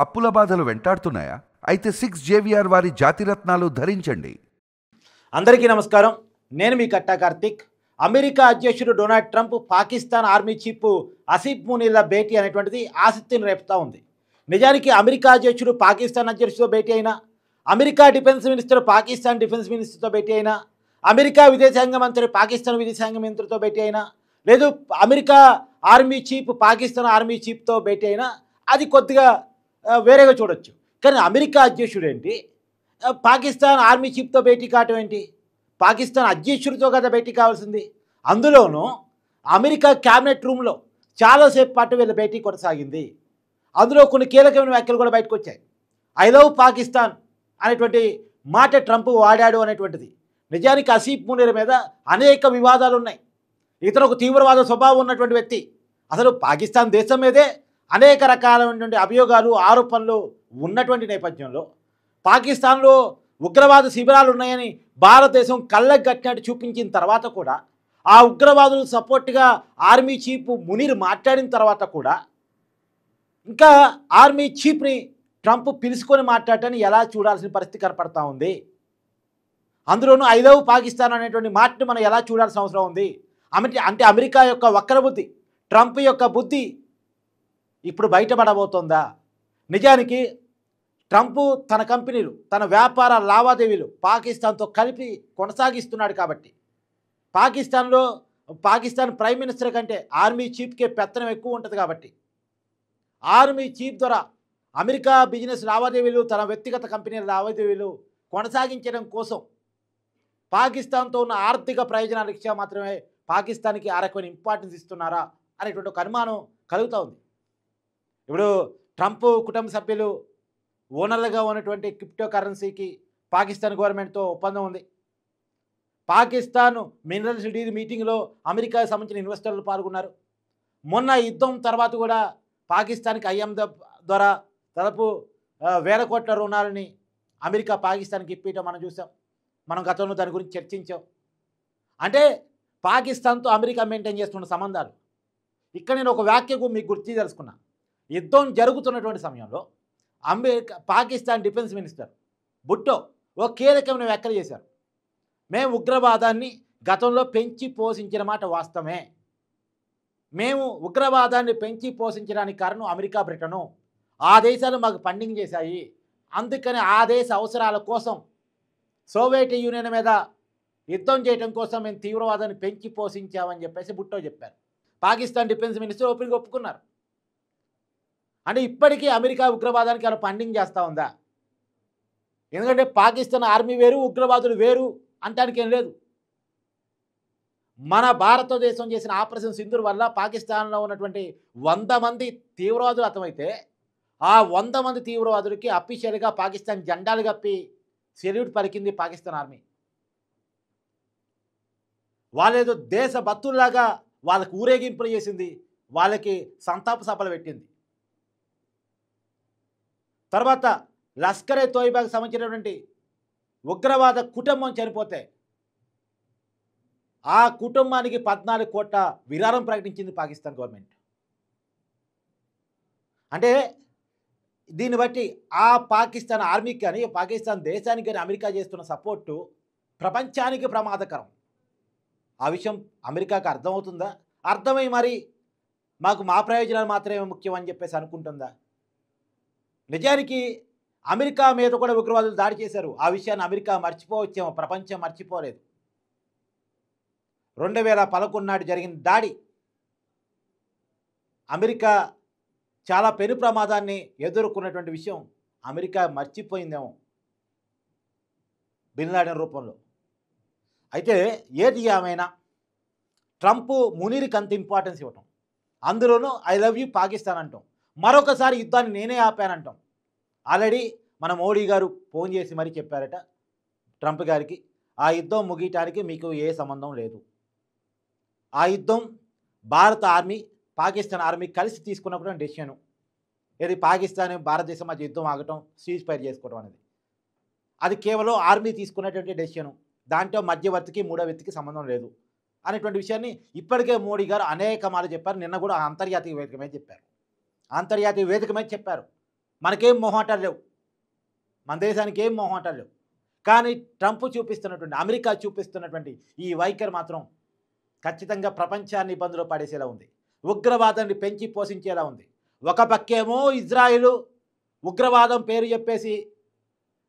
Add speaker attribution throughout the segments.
Speaker 1: అప్పుల బాధలు వెంటాడుతున్నాయా? అయితే 6 JVR వారి జాతిరత్నాలు ధరించండి.
Speaker 2: అందరికీ నమస్కారం. నేను మీ కట్టా కార్తిక్. అమెరికా అధ్యక్షుడు Donald Trump Pakistan army chief Asif మునీర్ల భేటీ అనేటువంటిది ఆసక్తిని రేపుతూ ఉంది. నిజానికి అమెరికా అధ్యక్షుడు పాకిస్తాన్ అధ్యక్షుడితో భేటీ అయినా, America defence minister Pakistan defence మినిస్టర్తో భేటీ అయినా, అమెరికా విదేశాంగ మంత్రి పాకిస్తాన్ విదేశాంగ మంత్రితో భేటీ అయినా, లేదు America army chief Pakistan army చీఫ్తో భేటీ అయినా అది కొద్దిగా వేరేగా చూడొచ్చు. కానీ అమెరికా అధ్యక్షుడు ఏంటి, పాకిస్తాన్ ఆర్మీ చీఫ్తో భేటీ కావటం ఏంటి? పాకిస్తాన్ అధ్యక్షుడితో కదా భేటీ కావాల్సింది. అందులోనూ అమెరికా క్యాబినెట్ రూమ్లో చాలాసేపు పాటు వీళ్ళ భేటీ కొనసాగింది. అందులో కొన్ని కీలకమైన వ్యాఖ్యలు కూడా బయటకు వచ్చాయి. ఐ లవ్ పాకిస్తాన్ అనేటువంటి మాట ట్రంప్ వాడాడు అనేటువంటిది. నిజానికి ఆసిఫ్ మునీర్ మీద అనేక వివాదాలు ఉన్నాయి. ఇతను ఒక తీవ్రవాద స్వభావం ఉన్నటువంటి వ్యక్తి. అసలు పాకిస్తాన్ దేశం మీదే అనేక రకాలైనటువంటి అభియోగాలు ఆరోపణలు ఉన్నటువంటి నేపథ్యంలో పాకిస్తాన్లో ఉగ్రవాద శిబిరాలు ఉన్నాయని భారతదేశం కళ్ళకు కట్టినట్టు చూపించిన తర్వాత కూడా, ఆ ఉగ్రవాదులు సపోర్ట్గా ఆర్మీ చీఫ్ మునీర్ మాట్లాడిన తర్వాత కూడా ఇంకా ఆర్మీ చీఫ్ని ట్రంప్ పిలుచుకొని మాట్లాడటాన్ని ఎలా చూడాల్సిన పరిస్థితి కనపడతా ఉంది. అందులోనూ ఐ లవ్ పాకిస్తాన్ అనేటువంటి మాటని మనం ఎలా చూడాల్సిన అవసరం ఉంది. అంటే అమెరికా యొక్క వక్ర బుద్ధి, ట్రంప్ యొక్క బుద్ధి ఇప్పుడు బయటపడబోతోందా? నిజానికి ట్రంప్ తన కంపెనీలు, తన వ్యాపార లావాదేవీలు పాకిస్తాన్తో కలిపి కొనసాగిస్తున్నాడు కాబట్టి, పాకిస్తాన్ ప్రైమ్ మినిస్టర్ కంటే ఆర్మీ చీఫ్కే పెత్తనం ఎక్కువ ఉంటుంది కాబట్టి, ఆర్మీ చీఫ్ ద్వారా అమెరికా బిజినెస్ లావాదేవీలు, తన వ్యక్తిగత కంపెనీల లావాదేవీలు కొనసాగించడం కోసం పాకిస్తాన్తో ఉన్న ఆర్థిక ప్రయోజనాల రీత్యా మాత్రమే పాకిస్తాన్కి ఆ రకమైన ఇంపార్టెన్స్ ఇస్తున్నారా అనేటువంటి ఒక అనుమానం కలుగుతూ ఉంది. ఇప్పుడు ట్రంప్ కుటుంబ సభ్యులు ఓనర్లుగా ఉన్నటువంటి క్రిప్టో కరెన్సీకి పాకిస్తాన్ గవర్నమెంట్తో ఒప్పందం ఉంది. పాకిస్తాన్ మినరల్స్ డీల్ మీటింగ్లో అమెరికాకు సంబంధించిన ఇన్వెస్టర్లు పాల్గొన్నారు. మొన్న యుద్ధం తర్వాత కూడా పాకిస్తాన్కి ఐఎంఎఫ్ ద్వారా దాదాపు వేల కోట్ల రుణాలని అమెరికా పాకిస్తాన్కి ఇప్పించడం మనం చూసాం. మనం గతంలో దాని గురించి చర్చించాం. అంటే పాకిస్తాన్తో అమెరికా మెయింటైన్ చేస్తున్న సంబంధాలు. ఇక్కడ నేను ఒక వ్యాఖ్యకు మీకు గుర్తు తెలుసుకున్నా. యుద్ధం జరుగుతున్నటువంటి సమయంలో పాకిస్తాన్ డిఫెన్స్ మినిస్టర్ భుట్టో ఒక కీలకమైన వ్యాఖ్యలు చేశారు. మేము ఉగ్రవాదాన్ని గతంలో పెంచి పోషించిన మాట వాస్తవమే. మేము ఉగ్రవాదాన్ని పెంచి పోషించడానికి కారణం అమెరికా, బ్రిటను. ఆ దేశాలు మాకు ఫండింగ్ చేశాయి. అందుకని ఆ దేశ అవసరాల కోసం సోవియట్ యూనియన్ మీద యుద్ధం చేయడం కోసం మేము తీవ్రవాదాన్ని పెంచి పోషించామని చెప్పేసి భుట్టో చెప్పారు. పాకిస్తాన్ డిఫెన్స్ మినిస్టర్ ఓపెన్గా ఒప్పుకున్నారు. అంటే ఇప్పటికీ అమెరికా ఉగ్రవాదానికి అలా ఫండింగ్ చేస్తూ ఉందా? ఎందుకంటే పాకిస్తాన్ ఆర్మీ వేరు, ఉగ్రవాదులు వేరు అంటానికి ఏం లేదు. మన భారతదేశం చేసిన ఆపరేషన్ సింధూర్ వల్ల పాకిస్తాన్లో ఉన్నటువంటి 100 మంది తీవ్రవాదులు హతమైతే, ఆ 100 మంది తీవ్రవాదులకి అఫీషియల్గా పాకిస్తాన్ జెండాలు కప్పి సెల్యూట్ పలికింది పాకిస్తాన్ ఆర్మీ. వాళ్ళేదో దేశ భక్తుల్లాగా వాళ్ళకి ఊరేగింపులు చేసింది, వాళ్ళకి సంతాప సభలు పెట్టింది. తర్వాత లష్కరే తోయిబాకి సంబంధించినటువంటి ఉగ్రవాద కుటుంబం చనిపోతే ఆ కుటుంబానికి 14 కోట్ల విరాళం ప్రకటించింది పాకిస్తాన్ గవర్నమెంట్. అంటే దీన్ని బట్టి ఆ పాకిస్తాన్ ఆర్మీకి కానీ, పాకిస్తాన్ దేశానికి కానీ అమెరికా చేస్తున్న సపోర్టు ప్రపంచానికి ప్రమాదకరం. ఆ విషయం అమెరికాకు అర్థమవుతుందా? అర్థమై మరి మాకు మా ప్రయోజనాలు మాత్రమే ముఖ్యం అని చెప్పేసి అనుకుంటుందా? నిజానికి అమెరికా మీద కూడా ఉగ్రవాదులు దాడి చేశారు. ఆ విషయాన్ని అమెరికా మర్చిపోవచ్చేమో, ప్రపంచం మర్చిపోలేదు. 2011 నాడు జరిగిన దాడి అమెరికా చాలా పెను ప్రమాదాన్ని ఎదుర్కొన్నటువంటి విషయం అమెరికా మర్చిపోయిందేమో బిన్ లాడెన్ రూపంలో. అయితే ఏది ఏమైనా ట్రంప్ మునీర్కి అంత ఇంపార్టెన్స్ ఇవ్వటం, అందులోనూ ఐ లవ్ యూ పాకిస్తాన్ అంటాం, మరొకసారి యుద్ధాన్ని నేనే ఆపానంటాం. ఆల్రెడీ మన మోడీ గారు ఫోన్ చేసి మరీ చెప్పారట ట్రంప్ గారికి, ఆ యుద్ధం ముగియటానికి మీకు ఏ సంబంధం లేదు. ఆ యుద్ధం భారత ఆర్మీ, పాకిస్తాన్ ఆర్మీ కలిసి తీసుకున్నప్పుడు డెసిషను. ఇది పాకిస్తాన్ భారతదేశం మధ్య యుద్ధం ఆగటం, సీజ్ ఫైర్ చేసుకోవడం అనేది అది కేవలం ఆర్మీ తీసుకున్నటువంటి డెసిషను. దాంట్లో మధ్యవర్తికి, మూడో వ్యక్తికి సంబంధం లేదు అనేటువంటి విషయాన్ని ఇప్పటికే మోడీ గారు అనేక మార్లు చెప్పారు. నిన్న కూడా అంతర్జాతీయ వేదిక మీద చెప్పారు. మనకేం మొహమాటాలు లేవు, మన దేశానికి ఏం మొహమాటాలు లేవు. కానీ ట్రంప్ చూపిస్తున్నటువంటి, అమెరికా చూపిస్తున్నటువంటి ఈ వైఖరి మాత్రం ఖచ్చితంగా ప్రపంచాన్ని ఇబ్బందులు పడేసేలా ఉంది. ఉగ్రవాదాన్ని పెంచి పోషించేలా ఉంది. ఒక పక్కేమో ఇజ్రాయిలు ఉగ్రవాదం పేరు చెప్పేసి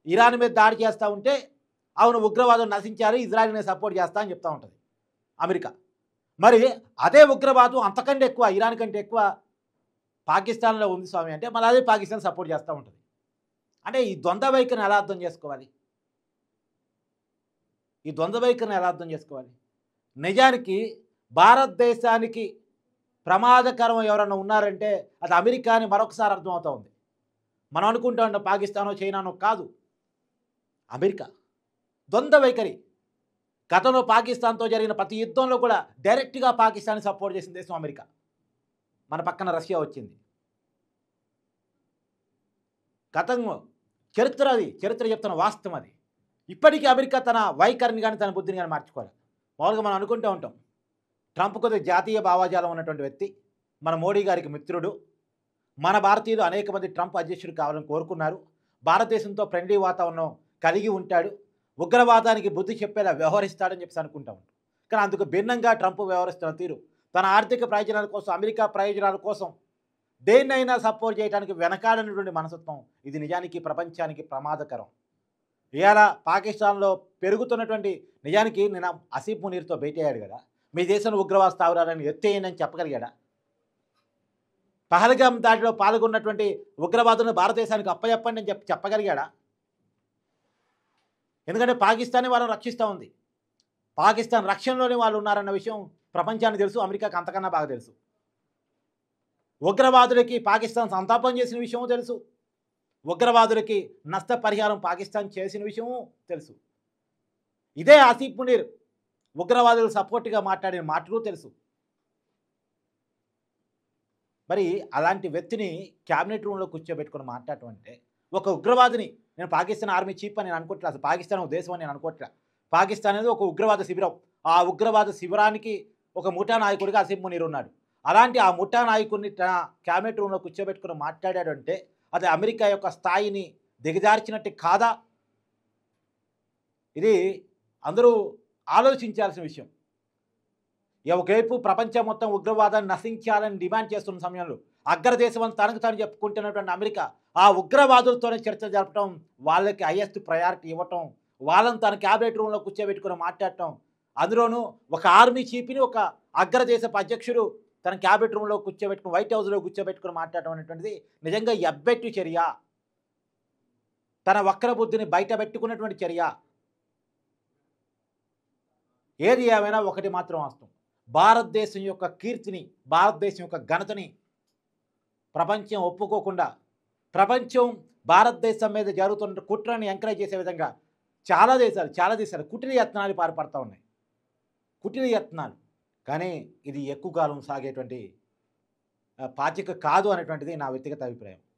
Speaker 2: ఇరాన్ మీద దాడి చేస్తూ ఉంటే, అవును ఉగ్రవాదం నశించాలి, ఇజ్రాయిల్ని సపోర్ట్ చేస్తా అని చెప్తూ ఉంటుంది అమెరికా. మరి అదే ఉగ్రవాదం అంతకంటే ఎక్కువ, ఇరాన్ కంటే ఎక్కువ పాకిస్తాన్లో ఉంది స్వామి అంటే, మళ్ళీ అదే పాకిస్తాన్ సపోర్ట్ చేస్తూ ఉంటుంది. అంటే ఈ ద్వంద్వ వైఖరిని ఎలా అర్థం చేసుకోవాలి? ఈ ద్వంద్వ వైఖరిని ఎలా అర్థం చేసుకోవాలి? నిజానికి భారతదేశానికి ప్రమాదకరం ఎవరైనా ఉన్నారంటే అది అమెరికా అని మరొకసారి అర్థమవుతూ ఉంది. మనం అనుకుంటా ఉంటాం పాకిస్తానో చైనానో, కాదు, అమెరికా. ద్వంద్వ వైఖరి. గతంలో పాకిస్తాన్తో జరిగిన ప్రతి యుద్ధంలో కూడా డైరెక్ట్గా పాకిస్తాన్ని సపోర్ట్ చేసిన దేశం అమెరికా. మన పక్కన రష్యా వచ్చింది. గతంలో చరిత్ర, అది చరిత్ర చెప్తున్న వాస్తవం. అది ఇప్పటికీ అమెరికా తన వైఖరిని కానీ తన బుద్ధిని కానీ మార్చుకోవాలి. మామూలుగా మనం అనుకుంటూ ఉంటాం ట్రంప్ కొద్దిగా జాతీయ భావాజాలం ఉన్నటువంటి వ్యక్తి, మన మోడీ గారికి మిత్రుడు. మన భారతీయులు అనేక మంది ట్రంప్ అధ్యక్షుడు కావాలని కోరుకున్నారు. భారతదేశంతో ఫ్రెండ్లీ వాతావరణం కలిగి ఉంటాడు, ఉగ్రవాదానికి బుద్ధి చెప్పేలా వ్యవహరిస్తాడని చెప్పి అనుకుంటా ఉంటాం. కానీ అందుకు భిన్నంగా ట్రంప్ వ్యవహరిస్తున్న తీరు, తన ఆర్థిక ప్రయోజనాల కోసం, అమెరికా ప్రయోజనాల కోసం దేన్నైనా సపోర్ట్ చేయడానికి వెనకాడనటువంటి మనస్తత్వం, ఇది నిజానికి ప్రపంచానికి ప్రమాదకరం. ఇవాళ పాకిస్తాన్లో పెరుగుతున్నటువంటి, నిజానికి నేను అసీఫ్ మునీర్తో భేటీ అయ్యాడు కదా, మీ దేశంలో ఉగ్రవాద స్థావరాలను ఎత్తేయండి అని చెప్పగలిగాడా? పహల్గామ్ దాడిలో పాల్గొన్నటువంటి ఉగ్రవాదులను భారతదేశానికి అప్పచెప్పండి అని చెప్పగలిగాడా? ఎందుకంటే పాకిస్తానే వాళ్ళని రక్షిస్తూ ఉంది. పాకిస్తాన్ రక్షణలోనే వాళ్ళు ఉన్నారన్న విషయం ప్రపంచానికి తెలుసు, అమెరికాకి అంతకన్నా బాగా తెలుసు. ఉగ్రవాదులకి పాకిస్తాన్ సంతాపం చేసిన విషయమూ తెలుసు, ఉగ్రవాదులకి నష్టపరిహారం పాకిస్తాన్ చేసిన విషయమూ తెలుసు. ఇదే ఆసిఫ్ మునీర్ ఉగ్రవాదులు సపోర్ట్గా మాట్లాడిన మాటలు తెలుసు. మరి అలాంటి వ్యక్తిని క్యాబినెట్ రూమ్లో కూర్చోబెట్టుకుని మాట్లాడటం అంటే, ఒక ఉగ్రవాదిని, నేను పాకిస్తాన్ ఆర్మీ చీఫ్ అని నేను అనుకోవట్లేదు, అసలు పాకిస్తాన్ ఒక దేశం అని నేను అనుకోవట్లేదు. పాకిస్తాన్ అనేది ఒక ఉగ్రవాద శిబిరం. ఆ ఉగ్రవాద శిబిరానికి ఒక ముఠా నాయకుడిగా ఆసిఫ్ మునీర్ ఉన్నాడు. అలాంటి ఆ ముఠా నాయకుడిని తన క్యాబినెట్ రూమ్లో కూర్చోబెట్టుకుని మాట్లాడాడు అంటే అది అమెరికా యొక్క స్థాయిని దిగజార్చినట్టు కాదా? ఇది అందరూ ఆలోచించాల్సిన విషయం. ఒకవైపు ప్రపంచం మొత్తం ఉగ్రవాదాన్ని నశించాలని డిమాండ్ చేస్తున్న సమయంలో అగ్రదేశం అని తనకు తాను చెప్పుకుంటున్నటువంటి అమెరికా ఆ ఉగ్రవాదులతోనే చర్చ జరపడం, వాళ్ళకి హైయెస్ట్ ప్రయారిటీ ఇవ్వటం, వాళ్ళని తన క్యాబినెట్ రూమ్లో కూర్చోబెట్టుకుని మాట్లాడటం, అందులోనూ ఒక ఆర్మీ చీఫ్ని ఒక అగ్రదేశపు అధ్యక్షుడు తన క్యాబినెట్ రూమ్లో కూర్చోబెట్టుకుని, వైట్ హౌస్లో కూర్చోబెట్టుకుని మాట్లాడటం అనేటువంటిది నిజంగా ఎబ్బెట్టు చర్య, తన వక్ర బుద్ధిని బయట పెట్టుకున్నటువంటి చర్య. ఏది ఏమైనా ఒకటి మాత్రం వాస్తవం, భారతదేశం యొక్క కీర్తిని, భారతదేశం యొక్క ఘనతని ప్రపంచం ఒప్పుకోకుండా, ప్రపంచం భారతదేశం మీద జరుగుతున్న కుట్రని ఎంకరేజ్ చేసే విధంగా చాలా దేశాలు కుటిల యత్నాలు పాల్పడుతూ ఉన్నాయి, కుటిల యత్నాలు. కానీ ఇది ఎక్కువ కాలం సాగేటువంటి పాచిక కాదు అనేటువంటిది నా వ్యక్తిగత అభిప్రాయం.